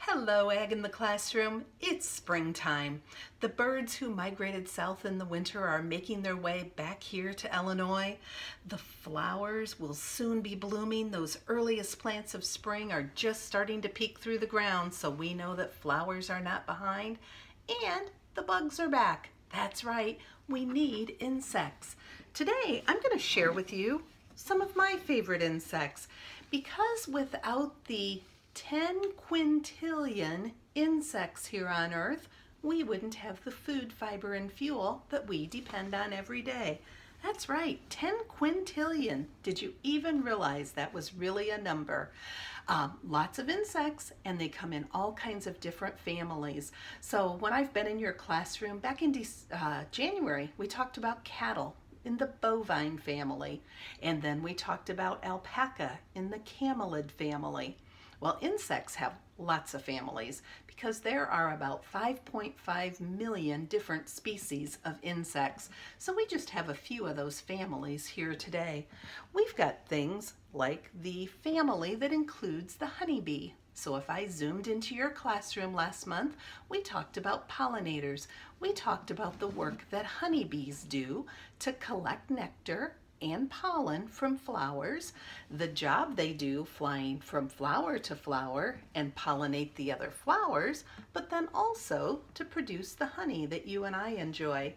Hello, Ag in the Classroom. It's springtime. The birds who migrated south in the winter are making their way back here to Illinois. The flowers will soon be blooming. Those earliest plants of spring are just starting to peek through the ground, so we know that flowers are not behind. And the bugs are back. That's right, we need insects. Today, I'm going to share with you some of my favorite insects because without the 10 quintillion insects here on Earth, we wouldn't have the food, fiber, and fuel that we depend on every day. That's right, 10 quintillion. Did you even realize that was really a number? Lots of insects, and they come in all kinds of different families. So when I've been in your classroom, back in January, we talked about cattle in the bovine family, and then we talked about alpaca in the camelid family. Well, insects have lots of families because there are about 5.5 million different species of insects. So we just have a few of those families here today. We've got things like the family that includes the honeybee. So if I zoomed into your classroom last month, we talked about pollinators. We talked about the work that honeybees do to collect nectar and pollen from flowers, the job they do flying from flower to flower and pollinate the other flowers, but then also to produce the honey that you and I enjoy.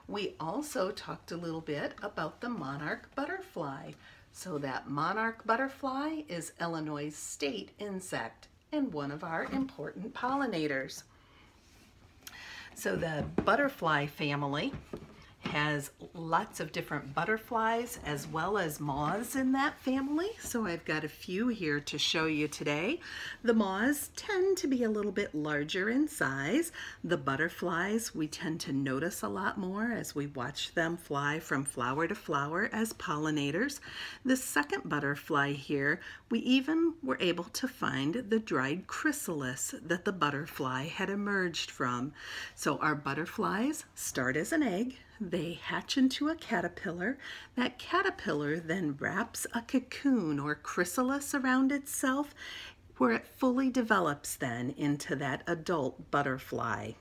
We also talked a little bit about the monarch butterfly. So that monarch butterfly is Illinois' state insect and one of our important pollinators. So the butterfly family has lots of different butterflies as well as moths in that family. So I've got a few here to show you today. The moths tend to be a little bit larger in size. The butterflies we tend to notice a lot more as we watch them fly from flower to flower as pollinators. The second butterfly here, we even were able to find the dried chrysalis that the butterfly had emerged from. So our butterflies start as an egg. They hatch into a caterpillar. That caterpillar then wraps a cocoon or chrysalis around itself where it fully develops then into that adult butterfly.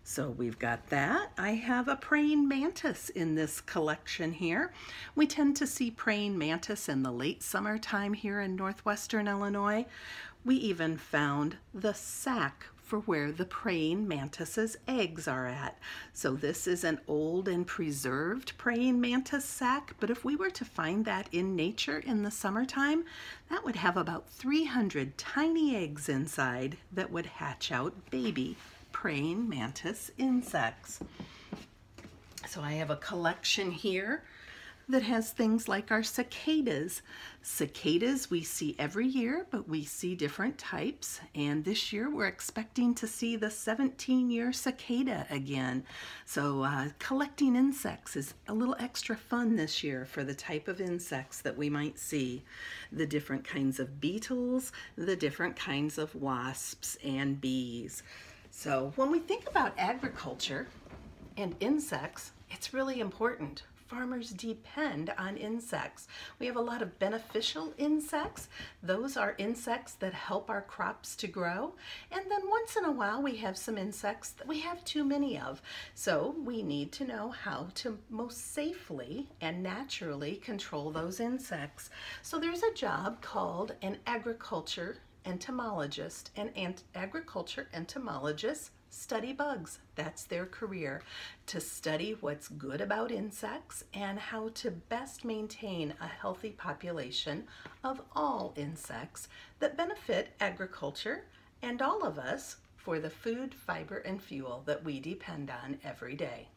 So we've got that. I have a praying mantis in this collection here. We tend to see praying mantis in the late summertime here in northwestern Illinois. We even found the sac for where the praying mantis's eggs are at. So this is an old and preserved praying mantis sac, but if we were to find that in nature in the summertime, that would have about 300 tiny eggs inside that would hatch out baby praying mantis insects. So I have a collection here that has things like our cicadas. Cicadas we see every year, but we see different types. And this year we're expecting to see the 17-year cicada again. So collecting insects is a little extra fun this year for the type of insects that we might see. The different kinds of beetles, the different kinds of wasps and bees. So when we think about agriculture and insects, it's really important. Farmers depend on insects. We have a lot of beneficial insects. Those are insects that help our crops to grow. And then once in a while we have some insects that we have too many of. So we need to know how to most safely and naturally control those insects. So there's a job called an agriculture entomologist, and agriculture entomologists study bugs. That's their career, to study what's good about insects and how to best maintain a healthy population of all insects that benefit agriculture and all of us for the food, fiber, and fuel that we depend on every day.